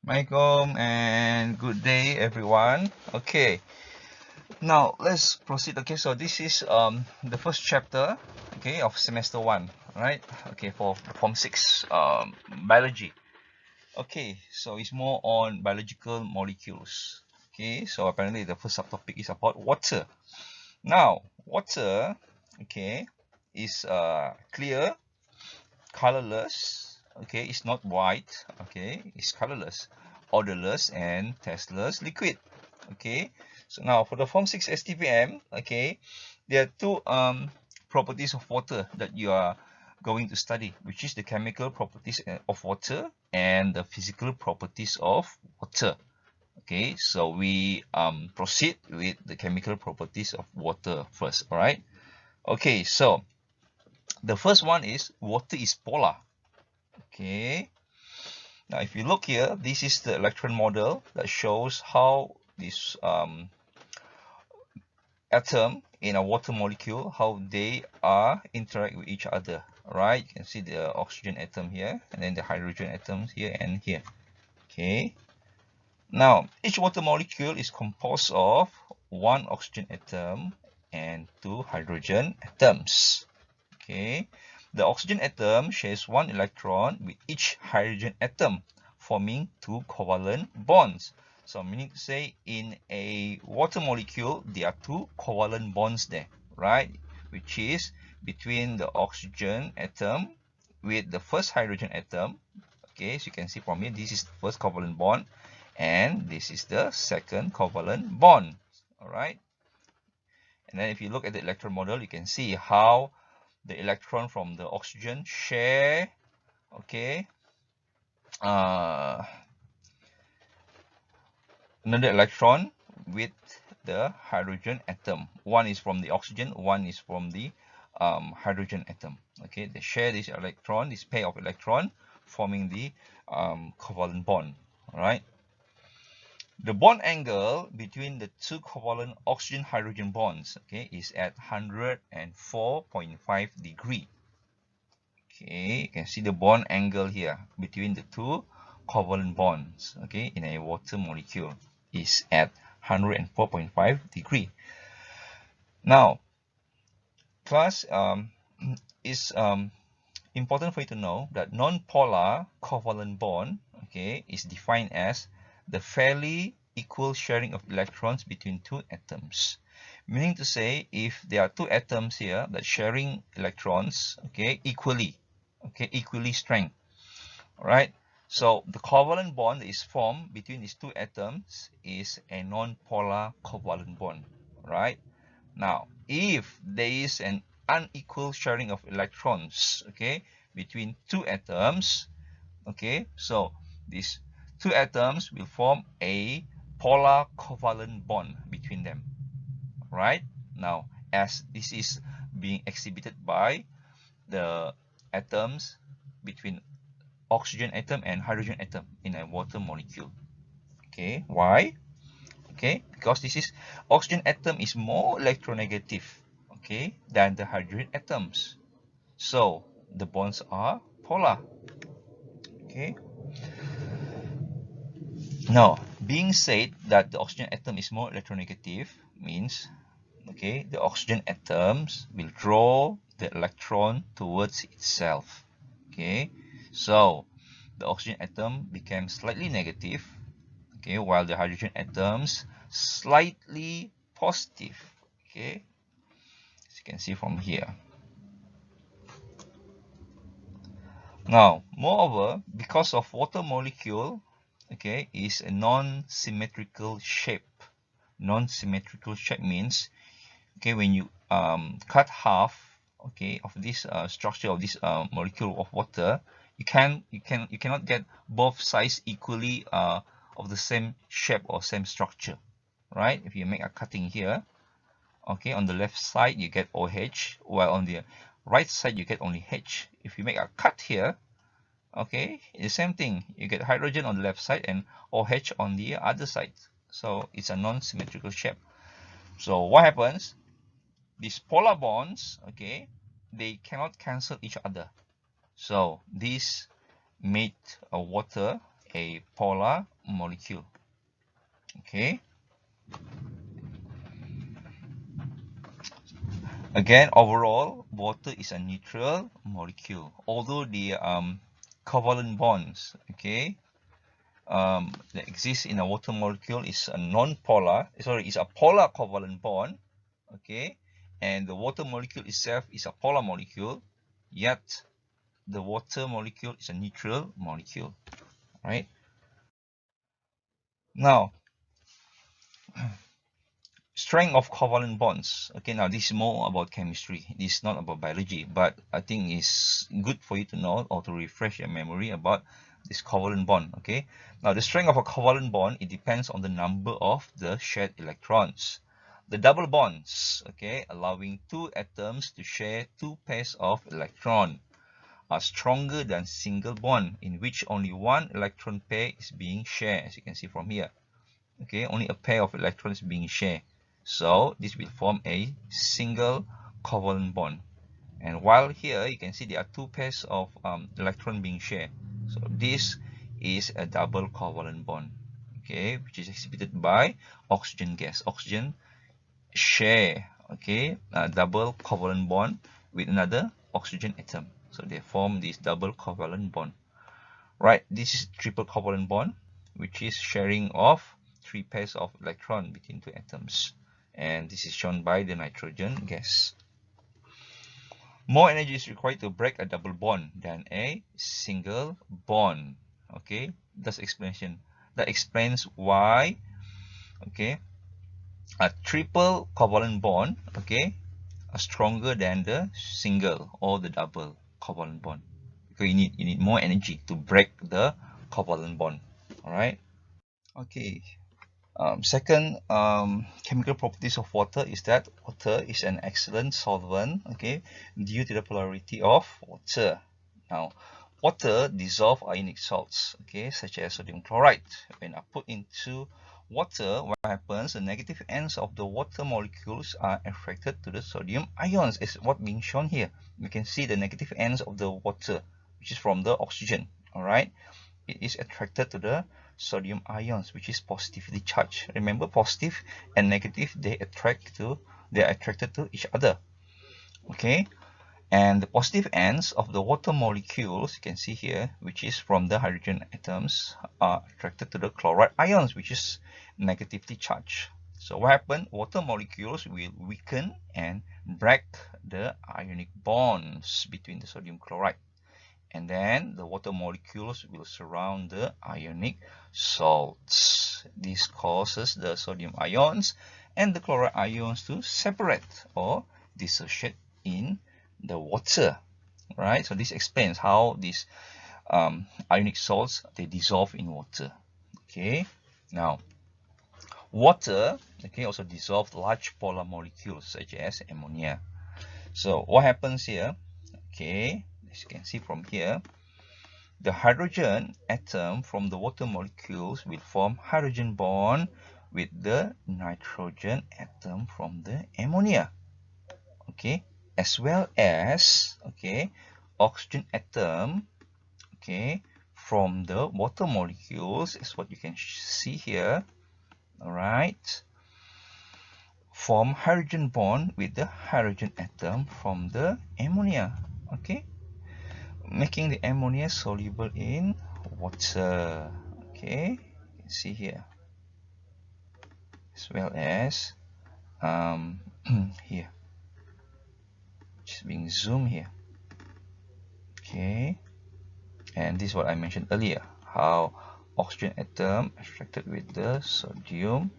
Assalamualaikum and good day everyone. Okay, now let's proceed. Okay, so this is the first chapter, okay, of semester 1, right? Okay, for form 6 biology. Okay, so it's more on biological molecules. Okay, so apparently the first subtopic is about water. Now water, okay, is clear, colorless, okay, it's not white, okay, it's colorless, odorless and tasteless liquid. Okay, so now for the form 6 STPM, okay, there are two properties of water that you are going to study, which is the chemical properties of water and the physical properties of water. Okay, so we proceed with the chemical properties of water first. All right, okay, so the first one is water is polar. Okay, now if you look here, this is the electron model that shows how this atom in a water molecule, how they are interact with each other. Right, you can see the oxygen atom here and then the hydrogen atoms here and here. Okay, now each water molecule is composed of one oxygen atom and two hydrogen atoms. Okay, the oxygen atom shares one electron with each hydrogen atom, forming two covalent bonds. So meaning to say, in a water molecule, there are two covalent bonds there, right? Which is between the oxygen atom with the first hydrogen atom. Okay, so you can see from here, this is the first covalent bond, and this is the second covalent bond. All right. And then if you look at the electron model, you can see how the electron from the oxygen share, okay, another electron with the hydrogen atom. One is from the oxygen, one is from the hydrogen atom. Okay, they share this electron, this pair of electron, forming the covalent bond. All right. The bond angle between the two covalent oxygen-hydrogen bonds, okay, is at 104.5 degree. Okay, you can see the bond angle here between the two covalent bonds, okay, in a water molecule is at 104.5 degree. Now, class, is important for you to know that non-polar covalent bond, okay, is defined as the fairly equal sharing of electrons between two atoms. Meaning to say, if there are two atoms here that sharing electrons, okay, equally, okay, equally strength. All right, so the covalent bond that is formed between these two atoms is a non-polar covalent bond. Right, now if there is an unequal sharing of electrons, okay, between two atoms, okay, so these two atoms will form a polar covalent bond between them. Right, now as this is being exhibited by the atoms between oxygen atom and hydrogen atom in a water molecule. Okay, why? Okay, because this is oxygen atom is more electronegative, okay, than the hydrogen atoms, so the bonds are polar. Okay, now being said that the oxygen atom is more electronegative means, okay, the oxygen atoms will draw the electron towards itself. Okay, so the oxygen atom became slightly negative, okay, while the hydrogen atoms slightly positive. Okay, as you can see from here. Now, moreover, because of water molecule, okay, is a non-symmetrical shape. Non-symmetrical shape means, okay, when you cut half, okay, of this structure of this molecule of water, you cannot get both sides equally of the same shape or same structure. Right, if you make a cutting here, okay, on the left side you get OH, while on the right side you get only H. If you make a cut here, okay, the same thing, you get hydrogen on the left side and OH on the other side. So it's a non-symmetrical shape. So what happens, these polar bonds, okay, they cannot cancel each other, so this made water a polar molecule. Okay. Again, overall, water is a neutral molecule. Although the covalent bonds, okay, that exists in a water molecule is a non-polar, sorry, is a polar covalent bond, okay, and the water molecule itself is a polar molecule, yet the water molecule is a neutral molecule, right? Now, strength of covalent bonds. Okay, now this is more about chemistry. This is not about biology, but I think it's good for you to know or to refresh your memory about this covalent bond. Okay, now the strength of a covalent bond, it depends on the number of the shared electrons. The double bonds, okay, allowing two atoms to share two pairs of electron, are stronger than single bond in which only one electron pair is being shared, as you can see from here. Okay, only a pair of electrons being shared. So this will form a single covalent bond. And while here you can see there are two pairs of electron being shared. So this is a double covalent bond. Okay, which is exhibited by oxygen gas. Oxygen share, okay, a double covalent bond with another oxygen atom. So they form this double covalent bond. Right, this is triple covalent bond, which is sharing of three pairs of electron between two atoms. And this is shown by the nitrogen gas. More energy is required to break a double bond than a single bond. Okay, that's explanation. That explains why, okay, a triple covalent bond, okay, are stronger than the single or the double covalent bond. Because you need more energy to break the covalent bond. All right. Okay. Second chemical properties of water is that water is an excellent solvent, okay, due to the polarity of water. Now, water dissolves ionic salts, okay, such as sodium chloride. When are put into water, what happens? The negative ends of the water molecules are attracted to the sodium ions, is what being shown here. You can see the negative ends of the water, which is from the oxygen. All right, it is attracted to the sodium ions, which is positively charged. Remember, positive and negative, they are attracted to each other. Okay, and the positive ends of the water molecules, you can see here, which is from the hydrogen atoms, are attracted to the chloride ions, which is negatively charged. So what happens? Water molecules will weaken and break the ionic bonds between the sodium chloride. And then the water molecules will surround the ionic salts. This causes the sodium ions and the chloride ions to separate or dissociate in the water. Right? So this explains how these ionic salts, they dissolve in water. Okay. Now, water, okay, also dissolve large polar molecules such as ammonia. So what happens here? Okay, as you can see from here, the hydrogen atom from the water molecules will form hydrogen bond with the nitrogen atom from the ammonia. Okay, as well as, okay, oxygen atom, okay, from the water molecules is what you can see here. All right, form hydrogen bond with the hydrogen atom from the ammonia. Okay, making the ammonia soluble in water. Okay, you can see here, as well as here, just being zoomed here. Okay, and this is what I mentioned earlier, how oxygen atom attracted with the sodium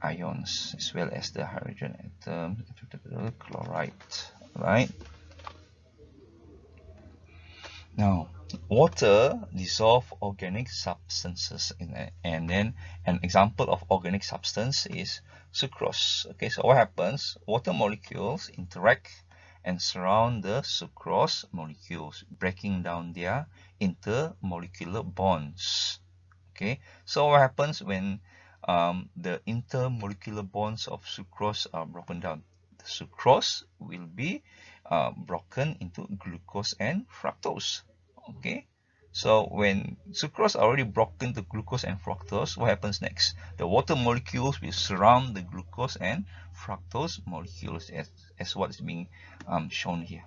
ions, as well as the hydrogen atom attracted with the chloride. Right. Now, water dissolve organic substances and then an example of organic substance is sucrose. Okay, so what happens? Water molecules interact and surround the sucrose molecules, breaking down their intermolecular bonds. Okay, so what happens when the intermolecular bonds of sucrose are broken down? The sucrose will be broken into glucose and fructose. Okay, So when sucrose are already broken to glucose and fructose, what happens next? The water molecules will surround the glucose and fructose molecules as what is being shown here.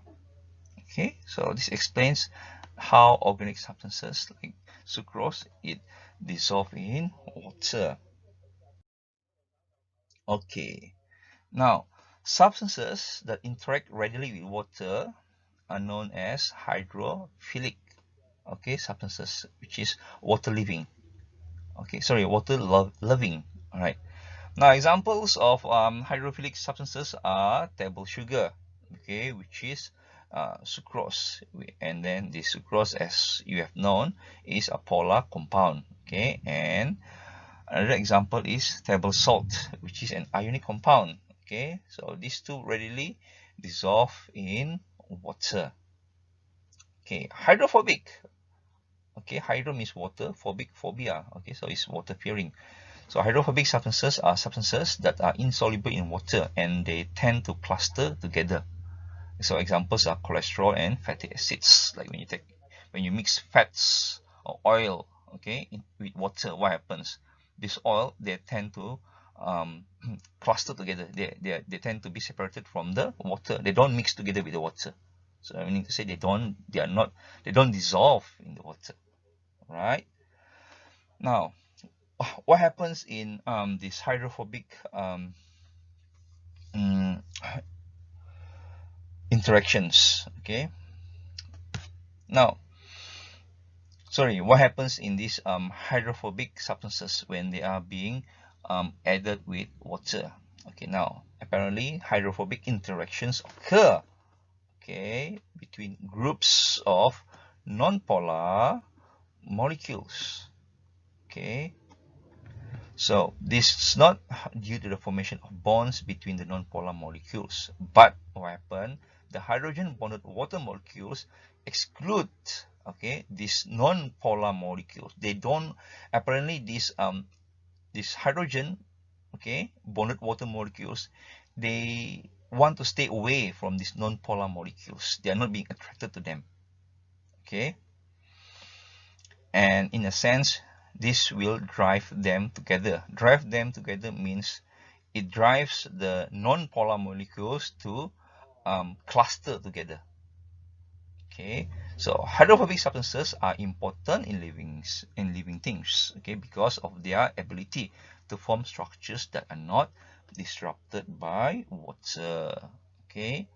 Okay, so this explains how organic substances like sucrose it dissolve in water. Okay, now substances that interact readily with water are known as hydrophilic, okay, substances, which is water living. Okay, sorry, water loving. All right. Now examples of hydrophilic substances are table sugar, okay, which is sucrose, and then the sucrose, as you have known, is a polar compound, okay, and another example is table salt, which is an ionic compound, okay. So these two readily dissolve in water. Okay, hydrophobic. Okay, hydro means water, phobic, phobia. Okay, so it's water fearing. So hydrophobic substances are substances that are insoluble in water and they tend to cluster together. So examples are cholesterol and fatty acids. Like when you mix fats or oil, okay, with water, what happens? This oil, they tend to cluster together. They tend to be separated from the water. They don't mix together with the water. So I mean to say they don't dissolve in the water, right? Now, what happens in this hydrophobic mm, interactions? Okay, now, sorry, what happens in these hydrophobic substances when they are being added with water? Okay, now apparently hydrophobic interactions occur, okay, between groups of non-polar molecules. Okay, so this is not due to the formation of bonds between the non-polar molecules, but what happened? The hydrogen bonded water molecules exclude, okay, these non-polar molecules. They don't, apparently this hydrogen, okay, bonded water molecules, they want to stay away from these non-polar molecules. They are not being attracted to them. Okay, and in a sense this will drive them together. Drive them together means it drives the non-polar molecules to cluster together. Okay, so hydrophobic substances are important in living things, okay, because of their ability to form structures that are not disrupted by water. Okay,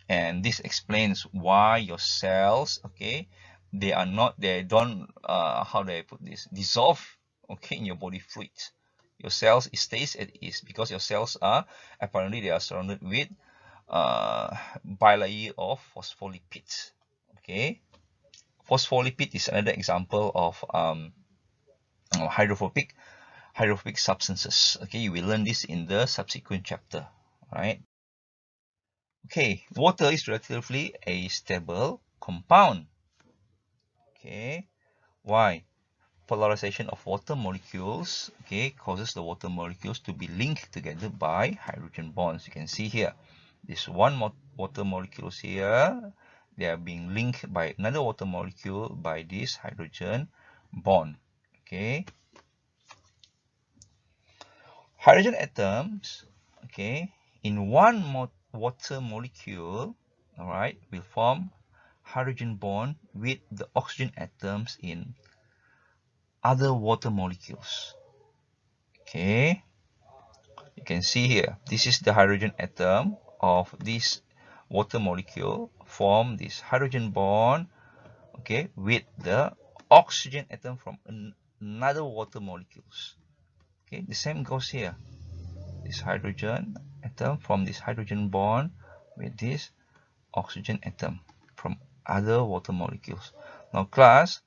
and this explains why your cells, okay, they don't how do I put this, dissolve, okay, in your body fluid. Your cells, it stays at ease because your cells are apparently they are surrounded with bilayer of phospholipids. Okay, phospholipid is another example of hydrophobic substances. Okay, you will learn this in the subsequent chapter. All right. Okay, water is relatively a stable compound. Okay, why? Polarization of water molecules, okay, causes the water molecules to be linked together by hydrogen bonds. You can see here, this one water molecules here, they are being linked by another water molecule by this hydrogen bond. Okay, hydrogen atoms, okay, in one water molecule, all right, will form hydrogen bond with the oxygen atoms in other water molecules. Okay, you can see here, this is the hydrogen atom of this water molecule, form this hydrogen bond, okay, with the oxygen atom from another water molecules. Okay, the same goes here, this hydrogen atom from this hydrogen bond with this oxygen atom from other water molecules. Now class,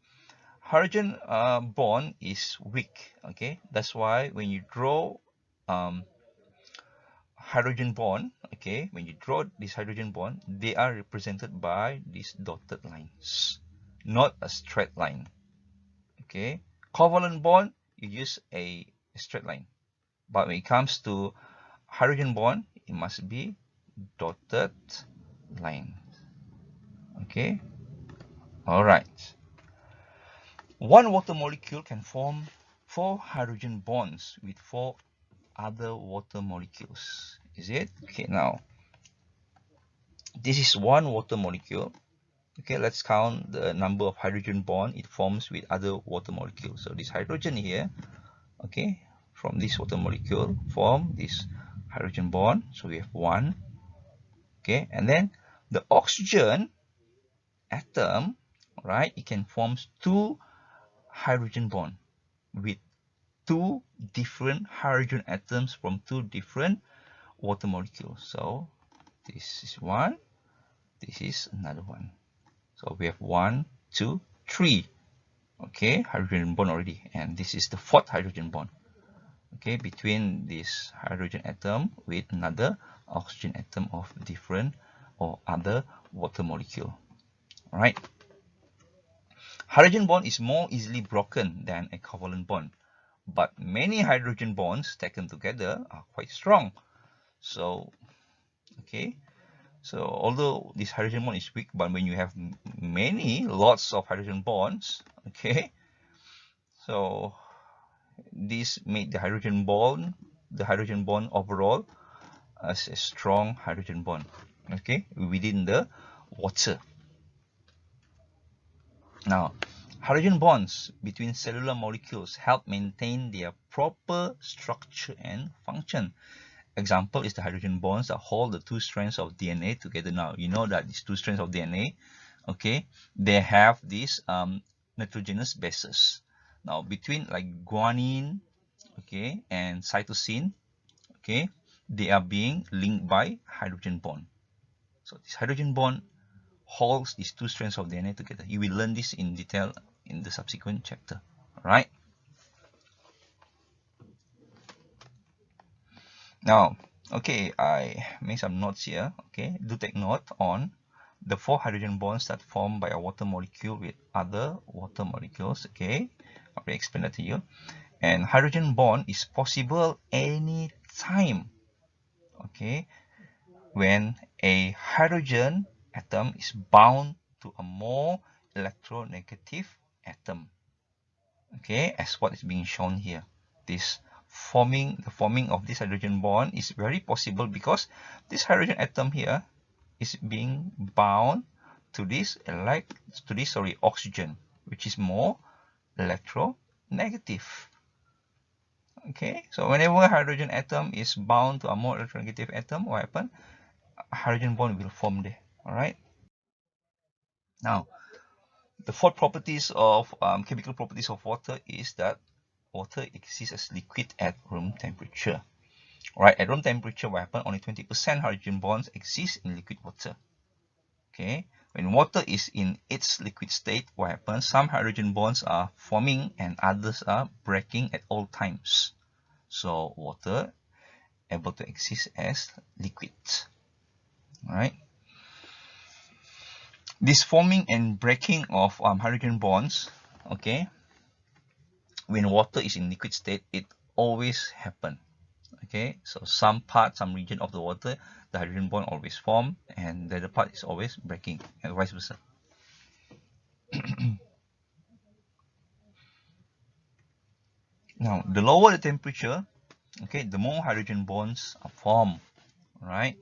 hydrogen bond is weak, okay, that's why when you draw hydrogen bond, okay, when you draw this hydrogen bond, they are represented by these dotted lines, not a straight line. Okay, covalent bond, you use a straight line, but when it comes to hydrogen bond, it must be dotted line. Okay, all right. One water molecule can form 4 hydrogen bonds with 4 other water molecules. Is it? Okay, now this is one water molecule. Okay, let's count the number of hydrogen bond it forms with other water molecules. So this hydrogen here, okay, from this water molecule form this hydrogen bond. So we have 1. Okay, and then the oxygen atom, right, it can form 2 hydrogen bond with 2 different hydrogen atoms from 2 different water molecules. So this is 1, this is another one. So we have 1, 2, 3. Okay, hydrogen bond already, and this is the 4th hydrogen bond. Okay, between this hydrogen atom with another oxygen atom of different or other water molecule. All right. Hydrogen bond is more easily broken than a covalent bond, but many hydrogen bonds taken together are quite strong. So, okay, so although this hydrogen bond is weak, but when you have lots of hydrogen bonds, okay, so this made the hydrogen bond overall as a strong hydrogen bond, okay, within the water. Now, hydrogen bonds between cellular molecules help maintain their proper structure and function. Example is the hydrogen bonds that hold the 2 strands of DNA together. Now, you know that these 2 strands of DNA, okay, they have these nitrogenous bases. Now, between like guanine, okay, and cytosine, okay, they are being linked by hydrogen bond. So this hydrogen bond holds these 2 strands of DNA together. You will learn this in detail in the subsequent chapter. All right. Now, okay, I made some notes here. Okay, do take note on the 4 hydrogen bonds that form by a water molecule with other water molecules. Okay, I'll explain that to you. And hydrogen bond is possible any time. Okay, when a hydrogen atom is bound to a more electronegative atom. Okay, as what is being shown here. The forming of this hydrogen bond is very possible because this hydrogen atom here is being bound to this oxygen, which is more electronegative. Okay, so whenever a hydrogen atom is bound to a more electronegative atom, what happens? A hydrogen bond will form there. All right. Now, the fourth properties of chemical properties of water is that water exists as liquid at room temperature. Alright, at room temperature, what happens? Only 20% hydrogen bonds exist in liquid water. Okay, when water is in its liquid state, what happens? Some hydrogen bonds are forming and others are breaking at all times. So water able to exist as liquid. Alright. This forming and breaking of hydrogen bonds, okay, when water is in liquid state, it always happens. Okay, so some region of the water, the hydrogen bond always form, and the other part is always breaking, and vice versa. Now, the lower the temperature, okay, the more hydrogen bonds are formed, right?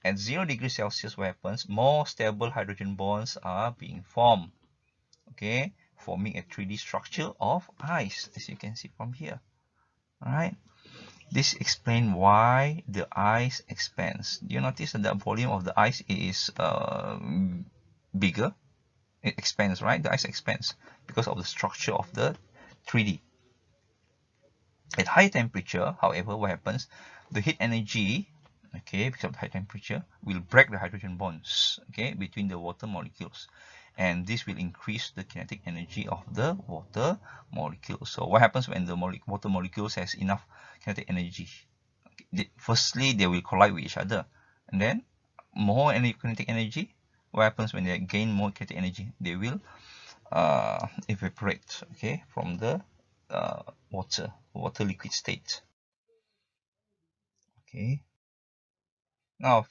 At 0 degrees Celsius, what happens? More stable hydrogen bonds are being formed, okay, forming a 3D structure of ice, as you can see from here. All right. This explains why the ice expands. Do you notice that the volume of the ice is bigger? It expands, right? The ice expands because of the structure of the 3D. At high temperature, however, what happens? The heat energy, okay, because of the high temperature, will break the hydrogen bonds, okay, between the water molecules. And this will increase the kinetic energy of the water molecule. So what happens when the water molecules has enough kinetic energy? Okay, firstly, they will collide with each other. And then, more kinetic energy, what happens when they gain more kinetic energy? They will evaporate, okay, from the water liquid state. Okay. Now,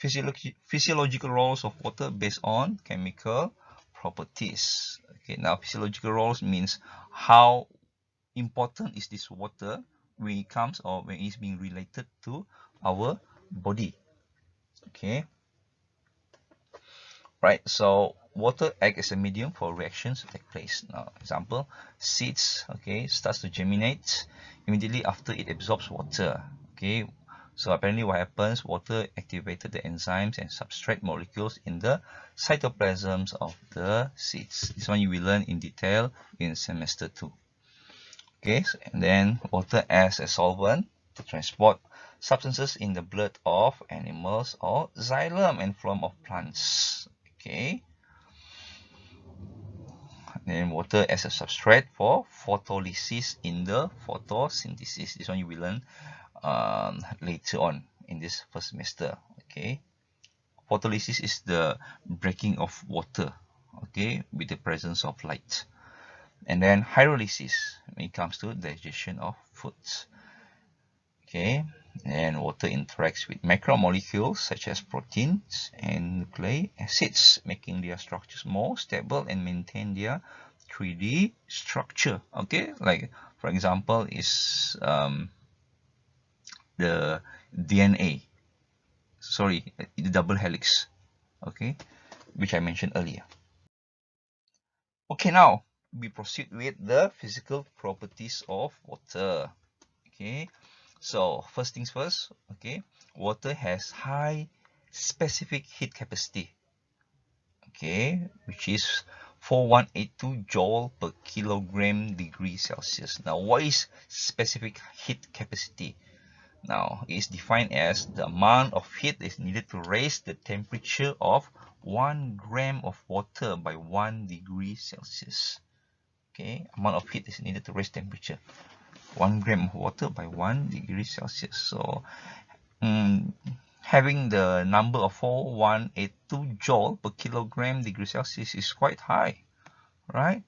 physiological roles of water based on chemical properties. Okay, now physiological roles means how important is this water when it comes or when it's being related to our body. Okay, right, so water acts as a medium for reactions to take place. Now example, seeds, okay, starts to germinate immediately after it absorbs water. Okay, so apparently what happens, water activated the enzymes and substrate molecules in the cytoplasms of the seeds. This one you will learn in detail in semester 2. Okay, and then water as a solvent to transport substances in the blood of animals or xylem and phloem of plants. Okay, then water as a substrate for photolysis in the photosynthesis. This one you will learn later on in this first semester. Okay, photolysis is the breaking of water, okay, with the presence of light. And then hydrolysis when it comes to digestion of foods. Okay, and water interacts with macromolecules such as proteins and nucleic acids, making their structures more stable and maintain their 3D structure. Okay, like for example is the DNA, sorry, the double helix, okay, which I mentioned earlier. Okay, now we proceed with the physical properties of water. Okay, so first things first, okay, water has high specific heat capacity, okay, which is 4182 joule per kilogram degree Celsius. Now what is specific heat capacity? Now it is defined as the amount of heat is needed to raise the temperature of 1 gram of water by 1 degree Celsius. Okay, amount of heat is needed to raise temperature 1 gram of water by 1 degree Celsius. So having the number of 4182 joule per kilogram degree Celsius is quite high, right?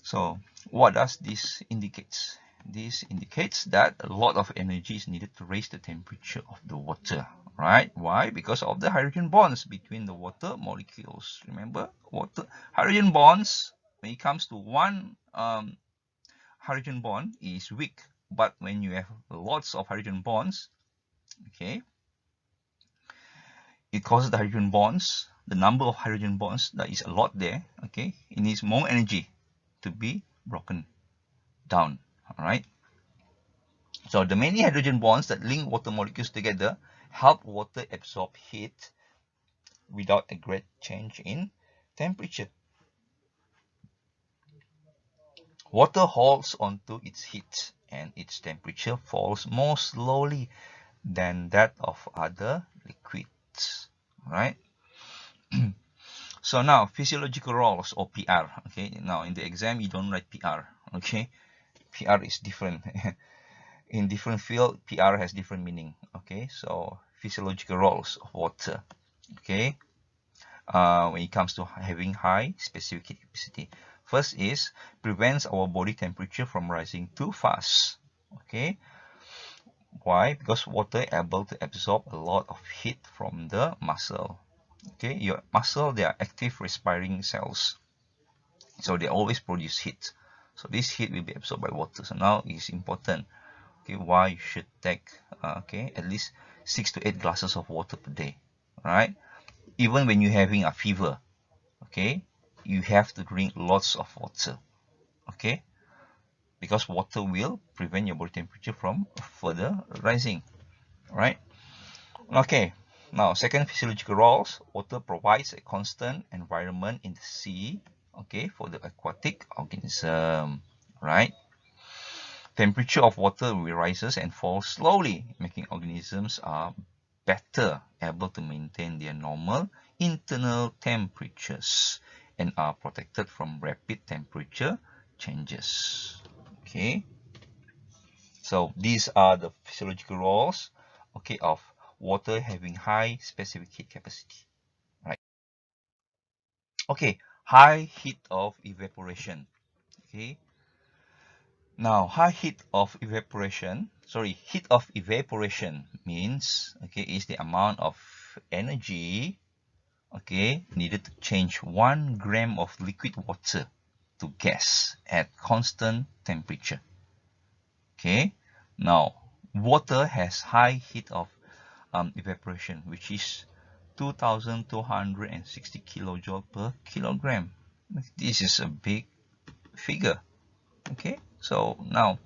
So what does this indicate? This indicates that a lot of energy is needed to raise the temperature of the water, right? Why? Because of the hydrogen bonds between the water molecules. Remember, water hydrogen bonds, when it comes to one hydrogen bond is weak, but when you have lots of hydrogen bonds, okay, it causes the hydrogen bonds, the number of hydrogen bonds that is a lot there, okay, it needs more energy to be broken down. All right, so the many hydrogen bonds that link water molecules together help water absorb heat without a great change in temperature. Water holds onto its heat and its temperature falls more slowly than that of other liquids, right? So now physiological roles or PR. Okay, now in the exam you don't write PR. Okay, PR is different. In different field, PR has different meaning. Okay, so physiological roles of water. Okay, when it comes to having high specific heat capacity, first is prevents our body temperature from rising too fast. Okay, why? Because water able to absorb a lot of heat from the muscle. Okay, your muscle, they are active respiring cells, so they always produce heat. So this heat will be absorbed by water. So now it is important, okay, why you should take okay, at least 6 to 8 glasses of water per day, right? Even when you're having a fever, okay, you have to drink lots of water, okay, because water will prevent your body temperature from further rising, right? Okay, now second physiological roles, water provides a constant environment in the sea, okay, for the aquatic organism, right? Temperature of water rises and falls slowly, making organisms are better able to maintain their normal internal temperatures and are protected from rapid temperature changes. Okay, so these are the physiological roles, okay, of water having high specific heat capacity, right? Okay, high heat of evaporation. Okay, now high heat of evaporation, heat of evaporation means, okay, is the amount of energy okay, needed to change 1 gram of liquid water to gas at constant temperature. Okay, now water has high heat of evaporation, which is 2260 kilojoule per kilogram. This is a big figure. Okay, so now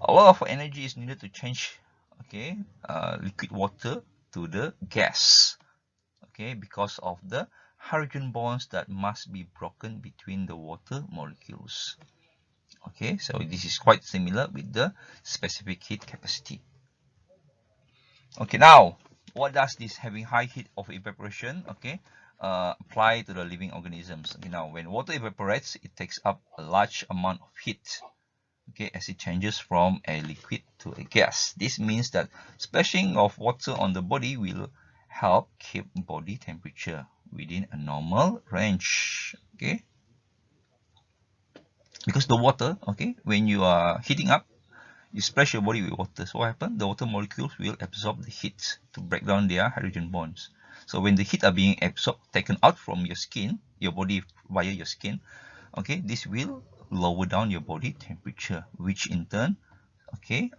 a lot of energy is needed to change, okay, liquid water to the gas, okay, because of the hydrogen bonds that must be broken between the water molecules. Okay, so this is quite similar with the specific heat capacity. Okay, now what does this having high heat of evaporation, okay, apply to the living organisms? Okay, now when water evaporates, it takes up a large amount of heat, okay, as it changes from a liquid to a gas. This means that splashing of water on the body will help keep body temperature within a normal range. Okay, because the water, okay, when you are heating up, you splash your body with water. So what happens? The water molecules will absorb the heat to break down their hydrogen bonds. So when the heat are being absorbed, taken out from your skin, your body via your skin, okay, this will lower down your body temperature, which in turn, okay,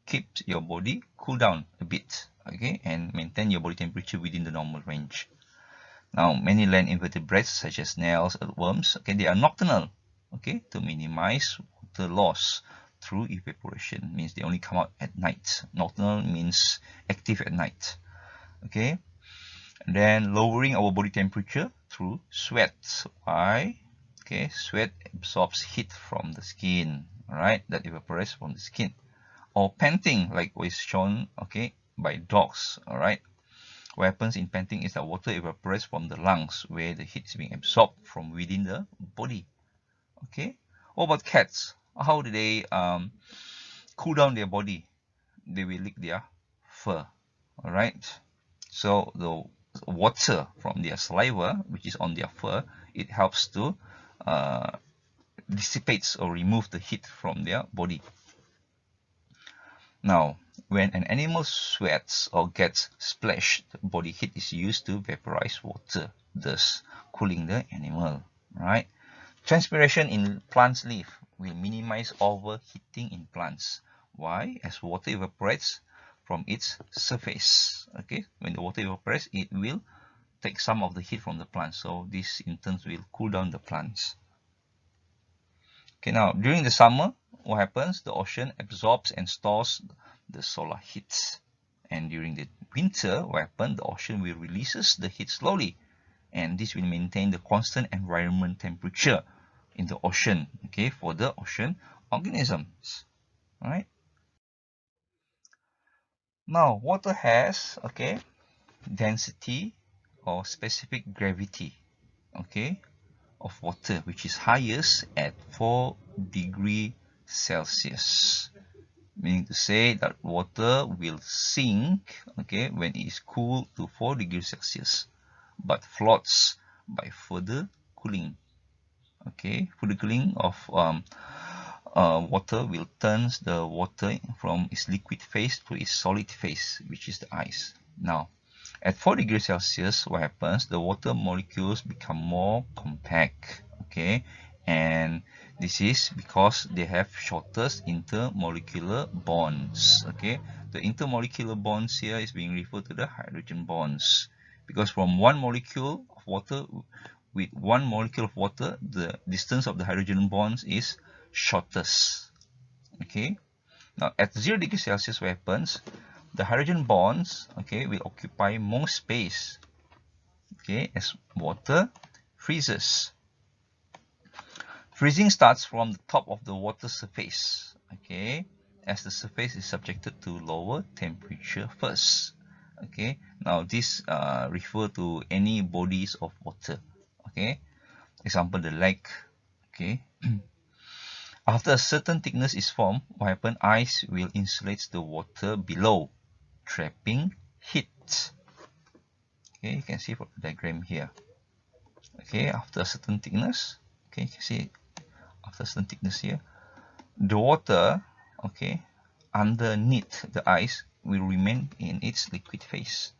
keeps your body cool down a bit, okay, and maintain your body temperature within the normal range. Now, many land invertebrates such as snails and worms, okay, they are nocturnal, okay, to minimize water loss through evaporation. Means they only come out at night. Nocturnal means active at night, okay. And then lowering our body temperature through sweat. Why? Okay, sweat absorbs heat from the skin, alright, that evaporates from the skin. Or panting, like was shown, okay, by dogs, alright. What happens in panting is that water evaporates from the lungs, where the heat is being absorbed from within the body. Okay. What about cats? How do they cool down their body? They will lick their fur. All right. So the water from their saliva, which is on their fur, it helps to dissipates or remove the heat from their body. Now, when an animal sweats or gets splashed, body heat is used to vaporize water, thus cooling the animal, right? Transpiration in plants' leaf will minimize overheating in plants. Why? As water evaporates from its surface. Okay, when the water evaporates, it will take some of the heat from the plant. So this in turn will cool down the plants. Okay, now during the summer, what happens? The ocean absorbs and stores the solar heat. And during the winter, what happens? The ocean will releases the heat slowly. And this will maintain the constant environment temperature in the ocean, okay, for the ocean organisms. All right. Now, water has, okay, density or specific gravity, okay, of water, which is highest at 4 degrees Celsius. Meaning to say that water will sink, okay, when it is cooled to 4 degrees Celsius, but floats by further cooling. Okay, further cooling of water will turn the water from its liquid phase to its solid phase, which is the ice. Now, at 4 degrees Celsius, what happens? The water molecules become more compact, okay, and this is because they have shortest intermolecular bonds, okay. The intermolecular bonds here is being referred to the hydrogen bonds, because from one molecule of water with one molecule of water, the distance of the hydrogen bonds is shortest, okay. Now at 0 degrees Celsius, what happens? The hydrogen bonds, okay, will occupy more space, okay, as water freezes. Freezing starts from the top of the water surface, okay, as the surface is subjected to lower temperature first. Okay, now this refer to any bodies of water, okay, example the lake, okay. After a certain thickness is formed, what happens? Ice will insulate the water below, trapping heat. Okay, you can see from the diagram here. Okay, after a certain thickness, okay, you can see after a certain thickness here, the water, okay, underneath the ice will remain in its liquid phase.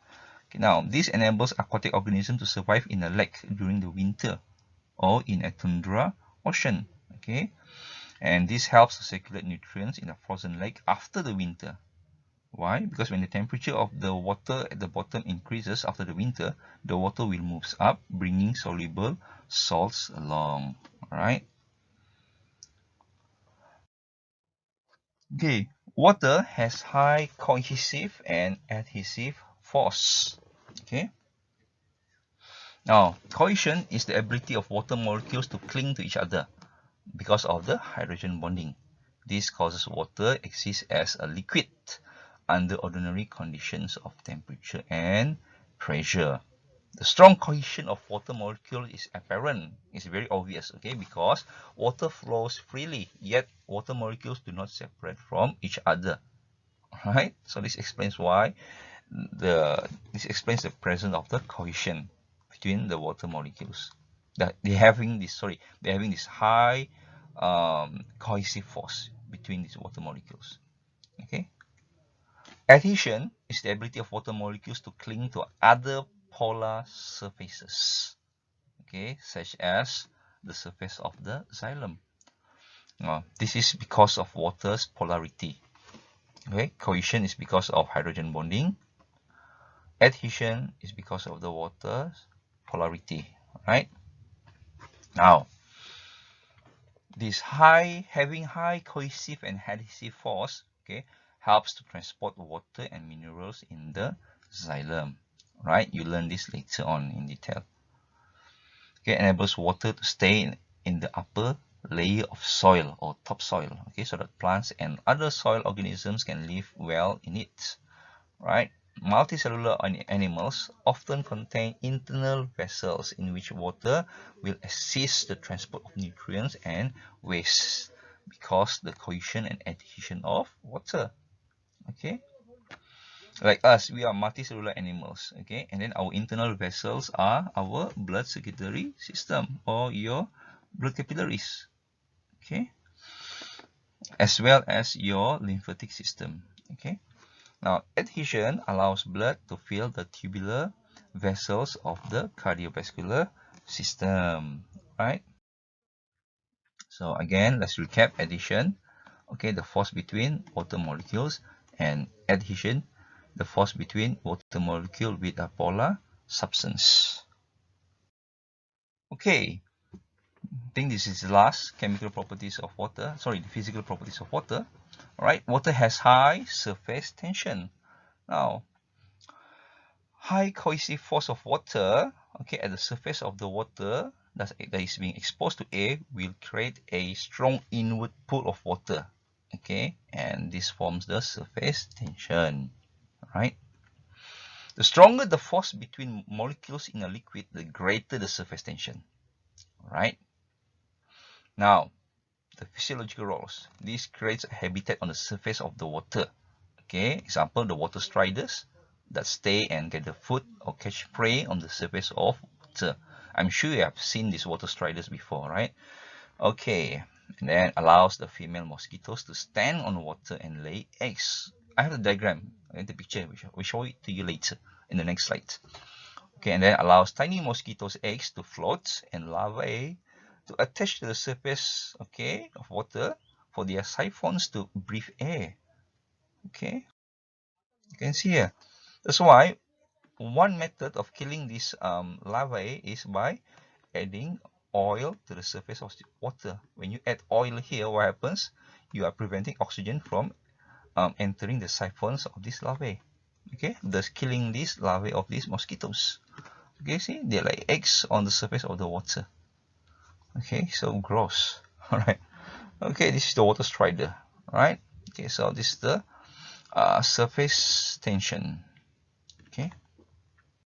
Okay, now, this enables aquatic organisms to survive in a lake during the winter or in a tundra ocean. Okay, and this helps to circulate nutrients in a frozen lake after the winter. Why? Because when the temperature of the water at the bottom increases after the winter, the water will move up, bringing soluble salts along. Alright. Okay, water has high cohesive and adhesive force. Okay. Now, cohesion is the ability of water molecules to cling to each other because of the hydrogen bonding. This causes water exist as a liquid under ordinary conditions of temperature and pressure. The strong cohesion of water molecules is apparent, it's very obvious, okay, because water flows freely, yet water molecules do not separate from each other. Right? So this explains why this explains the presence of the cohesion between the water molecules. That they're having this high cohesive force between these water molecules. Okay. Adhesion is the ability of water molecules to cling to other polar surfaces. Okay, such as the surface of the xylem. This is because of water's polarity. Okay, cohesion is because of hydrogen bonding. Adhesion is because of the water's polarity. Right? Now, this having high cohesive and adhesive force, okay, helps to transport water and minerals in the xylem. Right? You learn this later on in detail. Okay, enables water to stay in the upper layer of soil or topsoil. Okay, so that plants and other soil organisms can live well in it. Right? Multicellular animals often contain internal vessels in which water will assist the transport of nutrients and waste because the cohesion and adhesion of water. Okay, like us, we are multicellular animals. Okay, and then our internal vessels are our blood circulatory system or your blood capillaries. Okay, as well as your lymphatic system. Okay. Now, adhesion allows blood to fill the tubular vessels of the cardiovascular system, right? So again, let's recap adhesion. Okay, the force between water molecules, and adhesion, the force between water molecule with a polar substance. Okay, I think this is the last chemical properties of water. Sorry, the physical properties of water. All right, water has high surface tension. Now, high cohesive force of water, okay, at the surface of the water that is being exposed to air will create a strong inward pull of water, okay, and this forms the surface tension, right? The stronger the force between molecules in a liquid, the greater the surface tension, right? Now, the physiological roles. This creates a habitat on the surface of the water. Okay, example, the water striders that stay and gather food or catch prey on the surface of water. I'm sure you have seen these water striders before, right? Okay, and then allows the female mosquitoes to stand on water and lay eggs. I have the diagram in the picture, which I will show it to you later in the next slide. Okay, and then allows tiny mosquitoes' eggs to float and larvae to attach to the surface, okay, of water for their siphons to breathe air. Okay, you can see here. That's why one method of killing these larvae is by adding oil to the surface of the water. When you add oil here, what happens? You are preventing oxygen from entering the siphons of these larvae. Okay, thus killing these larvae of these mosquitoes. Okay, see, they're like eggs on the surface of the water. Okay, so gross. All right. Okay, this is the water strider. All right. Okay, so this is the surface tension.